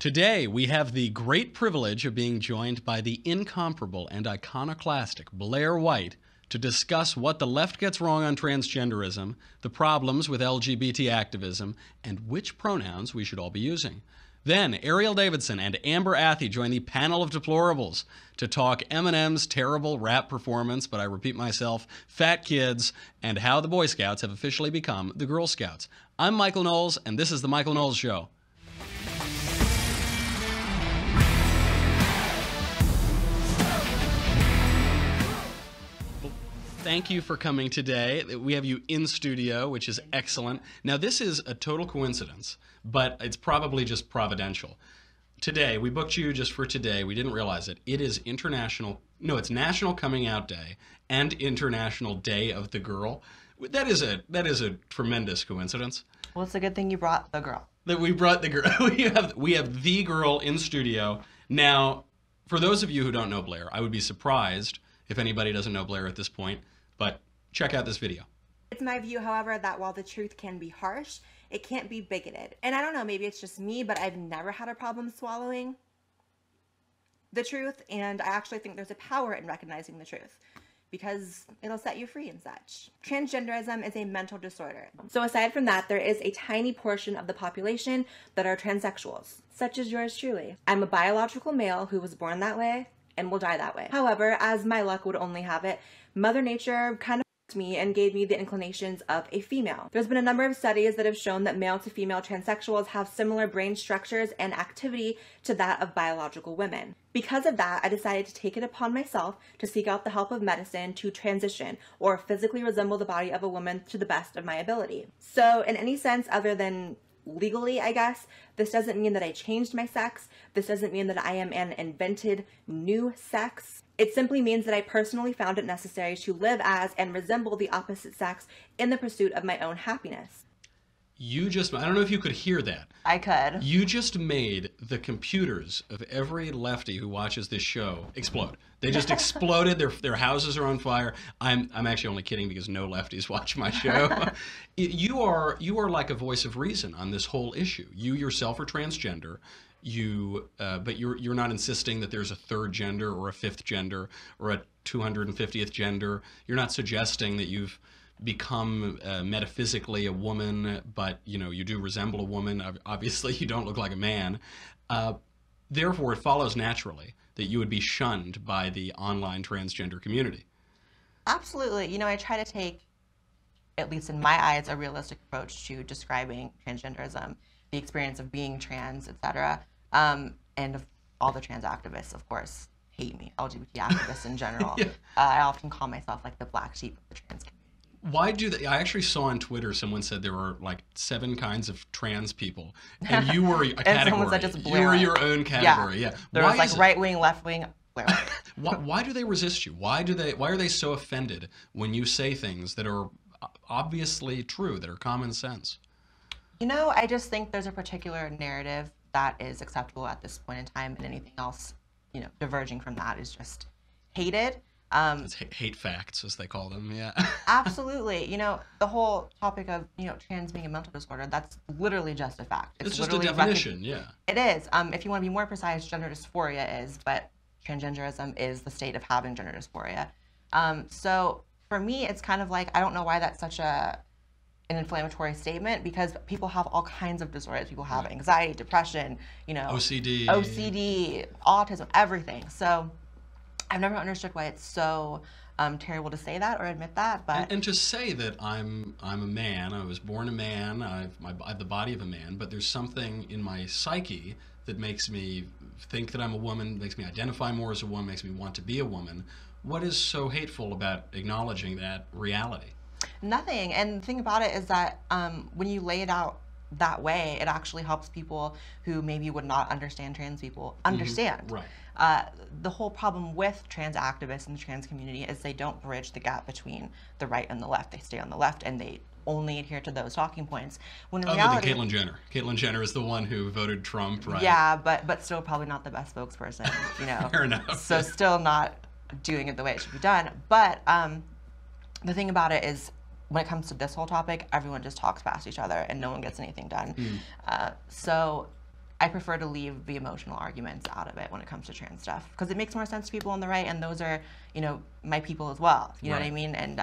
Today, we have the great privilege of being joined by the incomparable and iconoclastic Blaire White to discuss what the left gets wrong on transgenderism, the problems with LGBT activism, and which pronouns we should all be using. Then, Erielle Davidson and Amber Athey join the Panel of Deplorables to talk Eminem's terrible rap performance, but I repeat myself, fat kids, and how the Boy Scouts have officially become the Girl Scouts. I'm Michael Knowles, and this is The Michael Knowles Show. Thank you for coming today. We have you in studio, which is excellent. Now, this is a total coincidence, but it's probably just providential. Today, we booked you just for today. We didn't realize it. It is it's National Coming Out Day and International Day of the Girl. That is a tremendous coincidence. Well, it's a good thing you brought the girl. That we brought the girl. we have the girl in studio. Now, for those of you who don't know Blaire, I would be surprised if anybody doesn't know Blaire at this point. But check out this video. It's my view, however, that while the truth can be harsh, it can't be bigoted. And I don't know, maybe it's just me, but I've never had a problem swallowing the truth. And I actually think there's a power in recognizing the truth because it'll set you free and such. Transgenderism is a mental disorder. So aside from that, there is a tiny portion of the population that are transsexuals, such as yours truly. I'm a biological male who was born that way and will die that way. However, as my luck would only have it, Mother Nature kind of f***ed me and gave me the inclinations of a female. There's been a number of studies that have shown that male to female transsexuals have similar brain structures and activity to that of biological women. Because of that, I decided to take it upon myself to seek out the help of medicine to transition or physically resemble the body of a woman to the best of my ability. So in any sense other than legally, I guess, this doesn't mean that I changed my sex. This doesn't mean that I am an invented new sex. It simply means that I personally found it necessary to live as and resemble the opposite sex in the pursuit of my own happiness. I don't know if you could hear that. I could. You just made the computers of every lefty who watches this show explode. They just exploded. Their houses are on fire. I'm actually only kidding because no lefties watch my show. You are like a voice of reason on this whole issue. You yourself are transgender. But you're not insisting that there's a third gender or a fifth gender or a 250th gender. You're not suggesting that you've become metaphysically a woman, but you do resemble a woman. Obviously, you don't look like a man. Therefore, it follows naturally that you would be shunned by the online transgender community. Absolutely. I try to take, at least in my eyes, a realistic approach to describing transgenderism, the experience of being trans, etc. And all the trans activists, of course, hate me. LGBT activists in general. Yeah. I often call myself like the black sheep of the trans community. Why do they? I actually saw on Twitter someone said there were like 7 kinds of trans people, and you were a category. Someone said just Blaire. You were your own category. Yeah. There was like right wing, left wing. Blaire. Why do they resist you? Why are they so offended when you say things that are obviously true, that are common sense? I just think there's a particular narrative that is acceptable at this point in time, and anything else, diverging from that is just hated. It's hate facts, as they call them, yeah. Absolutely. The whole topic of, trans being a mental disorder, that's literally just a fact. It's just a definition, yeah. It is. If you want to be more precise, gender dysphoria is, but transgenderism is the state of having gender dysphoria. So for me, it's kind of like, I don't know why that's such an inflammatory statement, because people have all kinds of disorders. People have anxiety, depression, OCD, autism, everything. So I've never understood why it's so terrible to say that or admit that, but and to say that I'm a man. I was born a man. I have the body of a man, but there's something in my psyche that makes me think that I'm a woman, makes me identify more as a woman, makes me want to be a woman. What is so hateful about acknowledging that reality? Nothing. And the thing about it is that when you lay it out that way, it actually helps people who maybe would not understand trans people understand. Mm-hmm. Right. The whole problem with trans activists in the trans community is they don't bridge the gap between the right and the left. They stay on the left and they only adhere to those talking points. When in reality, Caitlyn Jenner. Caitlyn Jenner is the one who voted Trump, right? Yeah, but still probably not the best spokesperson, Fair enough. So still not doing it the way it should be done. But the thing about it is, when it comes to this whole topic, everyone just talks past each other and no one gets anything done. So I prefer to leave the emotional arguments out of it when it comes to trans stuff, because it makes more sense to people on the right, and those are, you know, my people as well. You know what I mean? And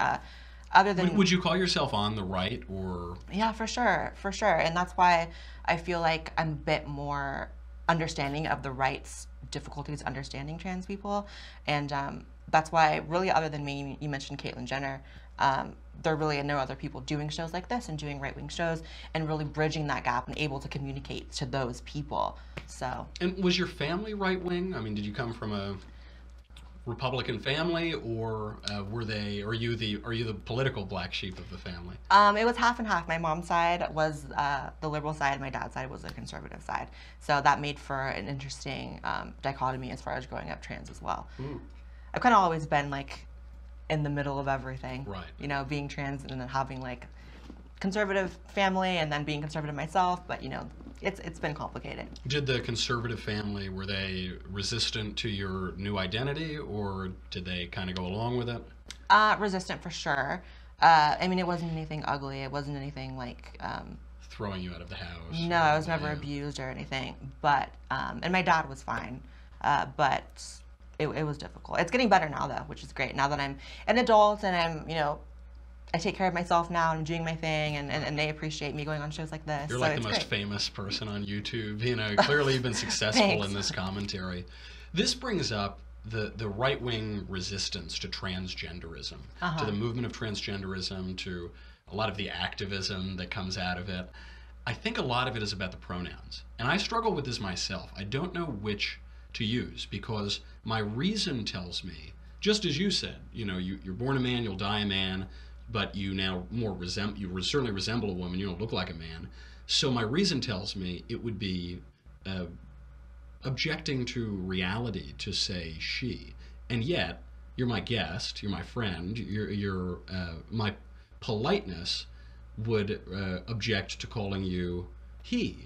other than, Would you call yourself on the right, or? Yeah, for sure, and that's why I feel like I'm a bit more understanding of the right's difficulties understanding trans people, and that's why, really, other than me, you mentioned Caitlyn Jenner, there really are no other people doing shows like this and doing right-wing shows and really bridging that gap and able to communicate to those people. So. And was your family right-wing? I mean, did you come from a Republican family, or are you the political black sheep of the family? It was half and half. My mom's side was the liberal side, my dad's side was the conservative side. So that made for an interesting dichotomy as far as growing up trans as well. Ooh. I've kind of always been like in the middle of everything. Right. You know, being trans and then having like conservative family and then being conservative myself, but you know, it's been complicated. Did the conservative family, were they resistant to your new identity, or did they kind of go along with it? Resistant for sure. I mean, it wasn't anything ugly. It wasn't anything like throwing you out of the house. No, I was never abused or anything. But and my dad was fine. But it was difficult. It's getting better now though, which is great. Now that I'm an adult and I'm, you know, I take care of myself now and I'm doing my thing, and they appreciate me going on shows like this. You're so like the most great. Famous person on YouTube. You know, clearly you've been successful in this commentary. This brings up the right-wing resistance to transgenderism, to the movement of transgenderism, to a lot of the activism that comes out of it. I think a lot of it is about the pronouns. And I struggle with this myself. I don't know which to use, because my reason tells me, just as you said, you know, you're born a man, you'll die a man, but you now certainly resemble a woman, you don't look like a man. So my reason tells me it would be objecting to reality to say she. And yet, you're my guest, you're my friend, my politeness would object to calling you he.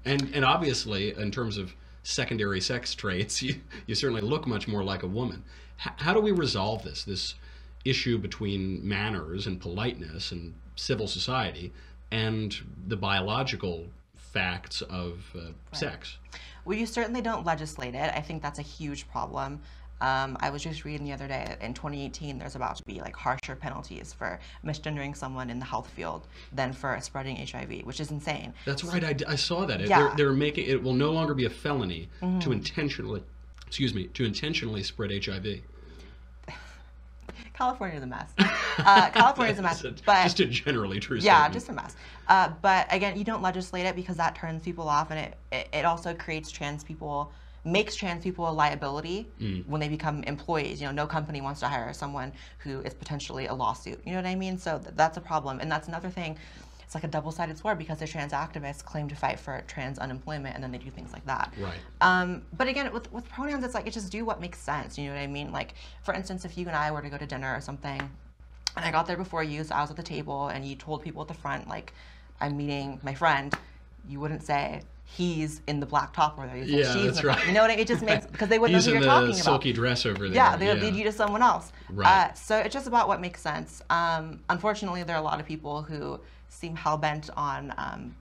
And obviously, in terms of secondary sex traits, you certainly look much more like a woman. How do we resolve this issue between manners and politeness and civil society and the biological facts of sex? Well, you certainly don't legislate it. I think that's a huge problem. I was just reading the other day, in 2018, there's about to be like harsher penalties for misgendering someone in the health field than for spreading HIV, which is insane. That's right. I saw that. Yeah. They're making it will no longer be a felony to intentionally spread HIV. California's a mess. California's a mess. But just a generally true yeah, statement. just a mess. But again, you don't legislate it because that turns people off, and it also creates makes trans people a liability when they become employees. You know, no company wants to hire someone who is potentially a lawsuit. You know what I mean? So that's a problem. And that's another thing. It's like a double-sided sword, because the trans activists claim to fight for trans unemployment, and then they do things like that. Right. But again, with pronouns, it's like, it just do what makes sense. You know what I mean? Like, for instance, if you and I were to go to dinner or something, and I got there before you, so I was at the table, and you told people at the front, like, I'm meeting my friend, you wouldn't say, he's in the black top over there. You say, she's that's right. You know what I mean? It just makes, because they wouldn't know who you're talking about. He's in the silky dress over there. Yeah, they would lead you to someone else. Right. So it's just about what makes sense. Unfortunately, there are a lot of people who seem hell-bent on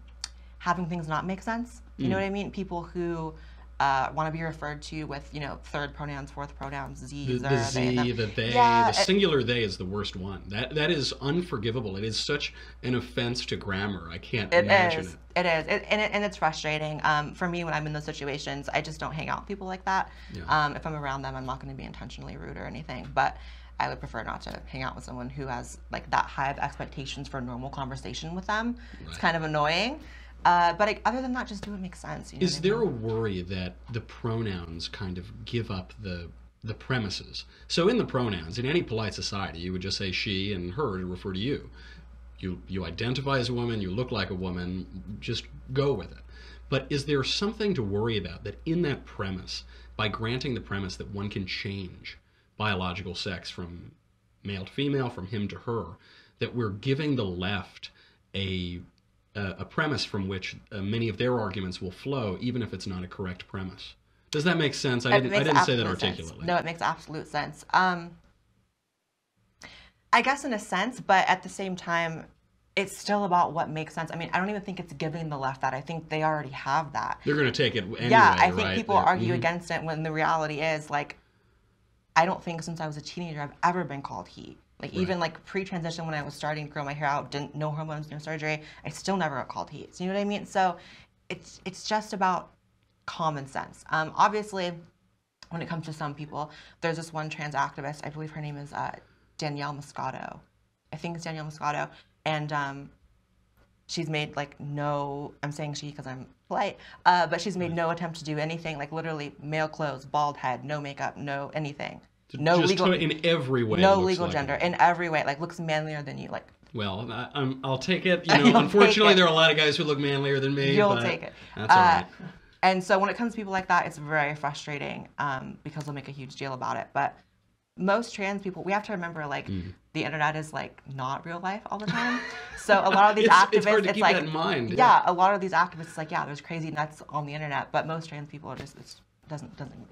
having things not make sense. You know what I mean? People who want to be referred to with, you know, third pronouns, fourth pronouns, Z's, the Z, the they. Yeah, the singular they is the worst one. That is unforgivable. It is such an offense to grammar. I can't imagine it. It is. And it's frustrating. For me, when I'm in those situations, I just don't hang out with people like that. Yeah. If I'm around them, I'm not going to be intentionally rude or anything. But I would prefer not to hang out with someone who has like that high of expectations for a normal conversation with them. Right. It's kind of annoying. But other than that, just do what makes sense. You know is there a worry that the pronouns kind of give up the premises? So in the pronouns, in any polite society, you would just say she and her to refer to you. You identify as a woman, you look like a woman, just go with it. But is there something to worry about that in that premise, by granting the premise that one can change biological sex from male to female, from him to her, that we're giving the left a premise from which many of their arguments will flow, even if it's not a correct premise? Does that make sense? I didn't say that articulately. No, it makes absolute sense. I guess in a sense, but at the same time, it's still about what makes sense. I mean, I don't even think it's giving the left that. I think they already have that. They're going to take it anyway, yeah, I think right? people argue against it when the reality is, like, I don't think since I was a teenager I've ever been called he. Like, even like pre-transition when I was starting to grow my hair out, no hormones, no surgery, I still never got called he. So you know what I mean? So it's just about common sense. Obviously, when it comes to some people, there's this one trans activist, I believe her name is Danielle Moscato. I think it's Danielle Moscato. And she's made like no, I'm saying she because I'm polite, but she's made no attempt to do anything, like literally male clothes, bald head, no makeup, no anything. No just legal, in every way. No legal gender, in every way, like looks manlier than you. Like, well, I'll take it. You know, unfortunately, there are a lot of guys who look manlier than me. You'll take it. That's all right. And so when it comes to people like that, it's very frustrating because they'll make a huge deal about it. But most trans people, we have to remember, like, the internet is like not real life all the time. So a lot of these activists, it's hard to keep like, that in mind. Yeah, a lot of these activists, like, yeah, there's crazy nuts on the internet, but most trans people are just, it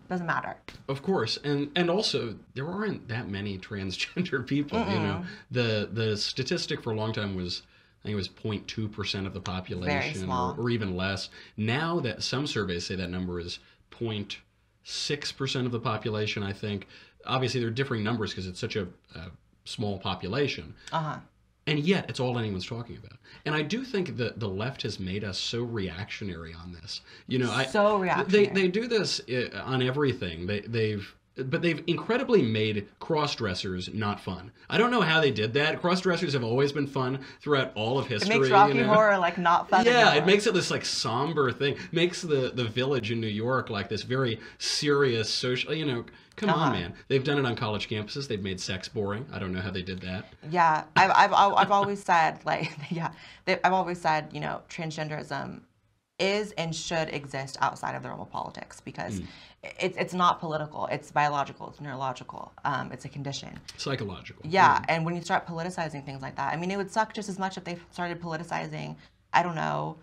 doesn't matter. Of course, and also there aren't that many transgender people. You know, the statistic for a long time was, I think it was 0.2% of the population, or even less. Now that some surveys say that number is 0.6% of the population, I think. Obviously, there are differing numbers because it's such a small population. And yet, it's all anyone's talking about. And I do think that the left has made us so reactionary on this. You know, so reactionary. They do this on everything. But they've incredibly made cross-dressers not fun. I don't know how they did that. Cross-dressers have always been fun throughout all of history. It makes Rocky Horror like not fun Yeah, anymore. It makes it this like somber thing. Makes the Village in New York like this very serious social, you know, come on, man. They've done it on college campuses. They've made sex boring. I don't know how they did that. Yeah, I've always said, like, I've always said, you know, transgenderism is and should exist outside of the realm of politics because it's not political. It's biological. It's neurological. It's a condition. Psychological. Yeah, and when you start politicizing things like that, I mean, it would suck just as much if they started politicizing, I don't know,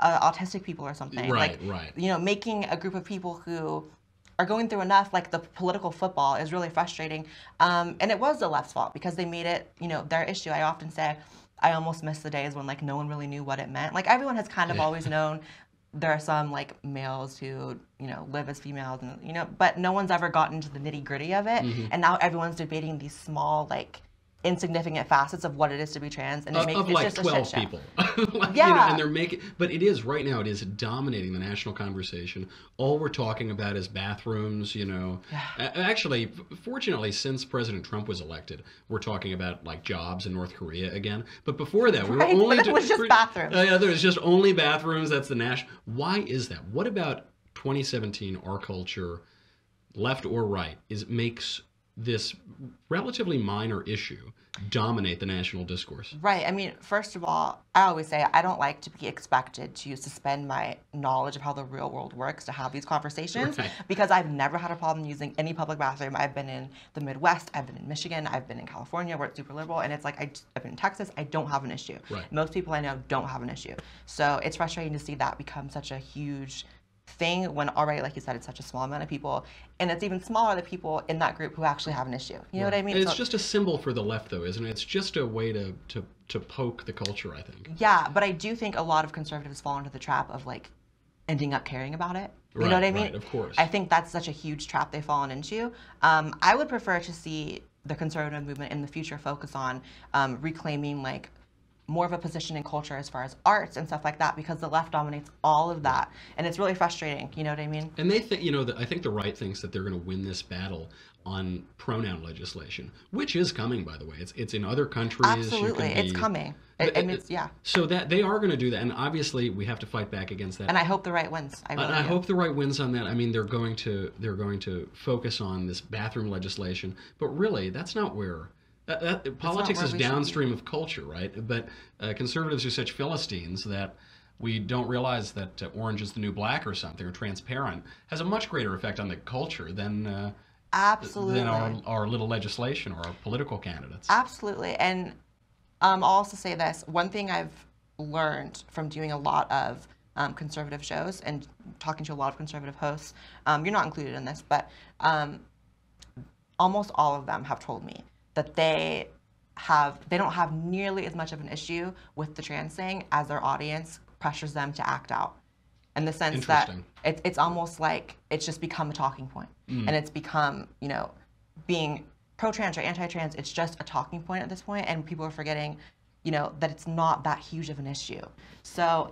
autistic people or something. Right, like, right. You know, making a group of people who are going through enough, like the political football is really frustrating. And it was the left's fault because they made it, you know, their issue. I often say, I almost miss the days when like no one really knew what it meant. Like everyone has kind of always known there are some like males who, you know, live as females and, you know, but no one's ever gotten into the nitty gritty of it. And now everyone's debating these small, like, insignificant facets of what it is to be trans, and it makes it's like just 12 people. Like, yeah, you know, and they're making, but it is right now. It is dominating the national conversation. All we're talking about is bathrooms. You know, actually, fortunately, since President Trump was elected, we're talking about like jobs in North Korea again. But before that, we were only. It was just bathrooms. Yeah, there was just only bathrooms. That's the national. Why is that? What about 2017? Our culture, left or right, makes this relatively minor issue dominate the national discourse. Right. I mean, first of all, I always say I don't like to be expected to suspend my knowledge of how the real world works to have these conversations because I've never had a problem using any public bathroom. I've been in the Midwest, I've been in Michigan, I've been in California where it's super liberal, and it's like I've been in Texas, I don't have an issue. Most people I know don't have an issue. So it's frustrating to see that become such a huge thing when already, like you said, it's such a small amount of people, and it's even smaller the people in that group who actually have an issue. You know what I mean? And it's just a symbol for the left, though, isn't it? It's just a way to poke the culture, I think. Yeah, but I do think a lot of conservatives fall into the trap of like ending up caring about it. You know what I mean? Right, of course. I think that's such a huge trap they've fallen into. I would prefer to see the conservative movement in the future focus on reclaiming like more of a position in culture as far as arts and stuff like that, because the left dominates all of that, and it's really frustrating. You know what I mean? And they think, you know, I think the right thinks that they're going to win this battle on pronoun legislation, which is coming, by the way. It's in other countries. Absolutely, it's coming. Yeah. So that they are going to do that, and obviously we have to fight back against that. And I hope the right wins. I hope the right wins on that. I mean, they're going to focus on this bathroom legislation, but really, that's not where. Politics is downstream of culture, right? But conservatives are such Philistines that we don't realize that orange is the new black or something, or transparent, has a much greater effect on the culture than absolutely than our little legislation or our political candidates. Absolutely. And I'll also say this. One thing I've learned from doing a lot of conservative shows and talking to a lot of conservative hosts, you're not included in this, but almost all of them have told me that they they don't have nearly as much of an issue with the trans thing as their audience pressures them to act out. In the sense that it's almost like it's just become a talking point. And it's become, you know, being pro-trans or anti-trans, it's just a talking point at this point, and people are forgetting, you know, that it's not that huge of an issue. So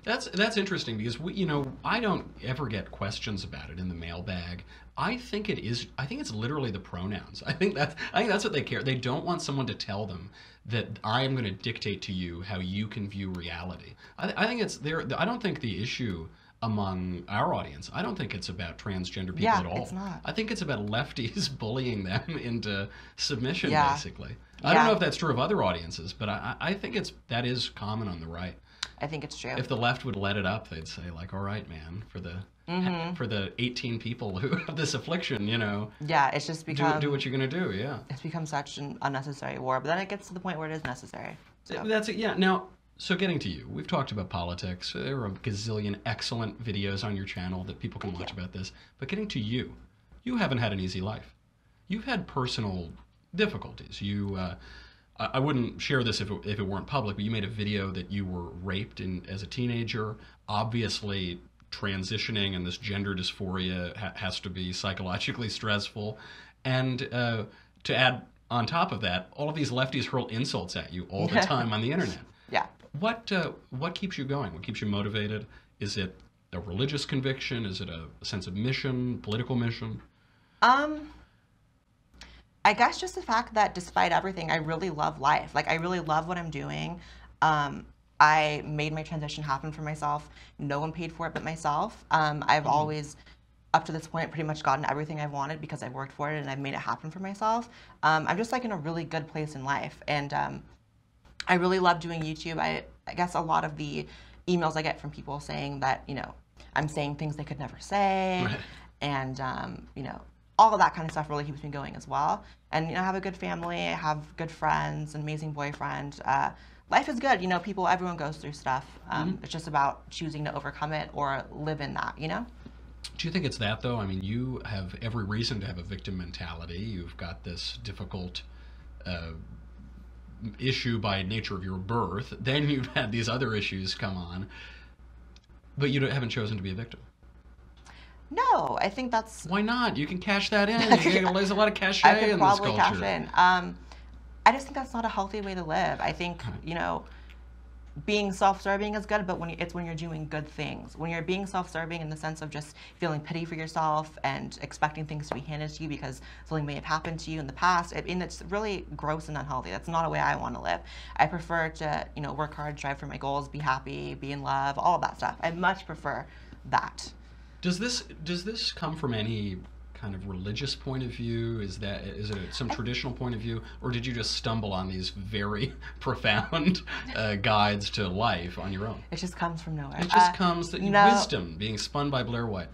that's interesting, because you know, I don't ever get questions about it in the mailbag. I think it's literally the pronouns. I think that's what they care. They don't want someone to tell them that I am going to dictate to you how you can view reality. I think it's there. I don't think the issue among our audience, I don't think it's about transgender people at all. It's not. I think it's about lefties bullying them into submission, basically. I don't know if that's true of other audiences, but I think that is common on the right. I think it's true. If the left would let it up, they'd say, like, all right, man, for the 18 people who have this affliction, you know. Yeah, it's just become... Do what you're going to do, yeah. It's become such an unnecessary war, but then it gets to the point where it is necessary. So. That's it, yeah. Now, so getting to you, we've talked about politics. There are a gazillion excellent videos on your channel that people can watch about this. But getting to you, you haven't had an easy life. You've had personal difficulties. I wouldn't share this if it weren't public, but you made a video that you were raped as a teenager. Obviously, transitioning and this gender dysphoria has to be psychologically stressful. And to add on top of that, all of these lefties hurl insults at you all the time on the internet. Yeah. What keeps you going? What keeps you motivated? Is it a religious conviction? Is it a sense of mission, political mission? I guess just the fact that despite everything, I really love life. Like, I really love what I'm doing. I made my transition happen for myself. No one paid for it but myself. I've always, up to this point, pretty much gotten everything I've wanted because I've worked for it and I've made it happen for myself. I'm just like in a really good place in life. And I really love doing YouTube. I guess a lot of the emails I get from people saying that, you know, I'm saying things they could never say. Right. And, you know, all of that kind of stuff really keeps me going as well. And, you know, I have a good family, I have good friends, an amazing boyfriend. Life is good. You know, everyone goes through stuff. It's just about choosing to overcome it or live in that, you know? Do you think it's that, though? I mean, you have every reason to have a victim mentality. You've got this difficult issue by nature of your birth. Then you've had these other issues come on. But you haven't chosen to be a victim. No, I think that's... Why not? You can cash that in. There's a lot of cachet in this culture. I could probably cash in. I just think that's not a healthy way to live. I think, you know, being self-serving is good, but when you're doing good things. When you're being self-serving in the sense of just feeling pity for yourself and expecting things to be handed to you because something may have happened to you in the past, I mean, it's really gross and unhealthy. That's not a way I want to live. I prefer to, you know, work hard, strive for my goals, be happy, be in love, all of that stuff. I much prefer that. Does this come from any kind of religious point of view? Is it some traditional point of view, or did you just stumble on these very profound guides to life on your own? It just comes from nowhere. It just comes wisdom being spun by Blaire White.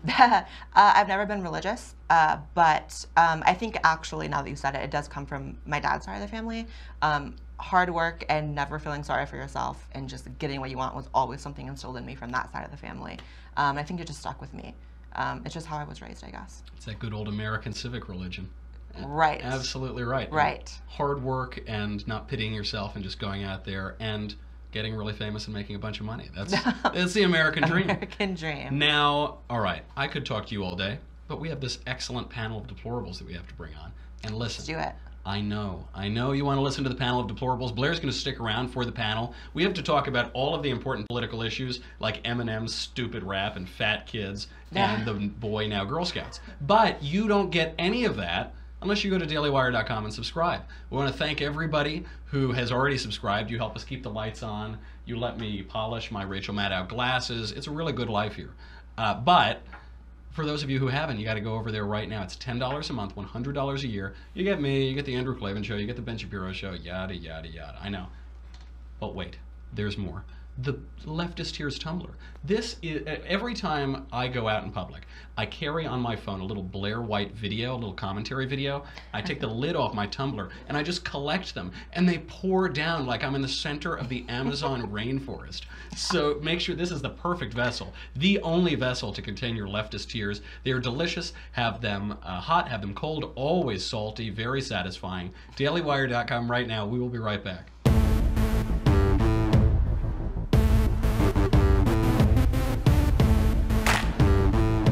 I've never been religious, but I think actually now that you said it, it does come from my dad's side of the family. Hard work and never feeling sorry for yourself and just getting what you want was always something instilled in me from that side of the family. I think it just stuck with me. It's just how I was raised, I guess. It's that good old American civic religion. Right. Absolutely right. Right. Hard work and not pitying yourself and just going out there and getting really famous and making a bunch of money. That's the American dream. American dream. Now, all right, I could talk to you all day, but we have this excellent panel of deplorables that we have to bring on. And listen. Let's do it. I know you want to listen to the panel of deplorables. Blair's going to stick around for the panel. We have to talk about all of the important political issues like Eminem's stupid rap and fat kids and the boy now Girl Scouts. But you don't get any of that unless you go to dailywire.com and subscribe. We want to thank everybody who has already subscribed. You help us keep the lights on. You let me polish my Rachel Maddow glasses. It's a really good life here. But for those of you who haven't, you got to go over there right now. It's $10 a month, $100 a year. You get me, you get the Andrew Klavan Show, you get the Ben Shapiro Show, yada, yada, yada. I know. But wait, there's more. the leftist tears tumbler. This is, every time I go out in public, I carry on my phone a little Blaire White video, a little commentary video. I take the lid off my tumbler and I just collect them, and they pour down like I'm in the center of the Amazon rainforest. So make sure this is the perfect vessel, the only vessel to contain your leftist tears. They are delicious. Have them hot, have them cold, always salty, very satisfying. DailyWire.com right now. We will be right back.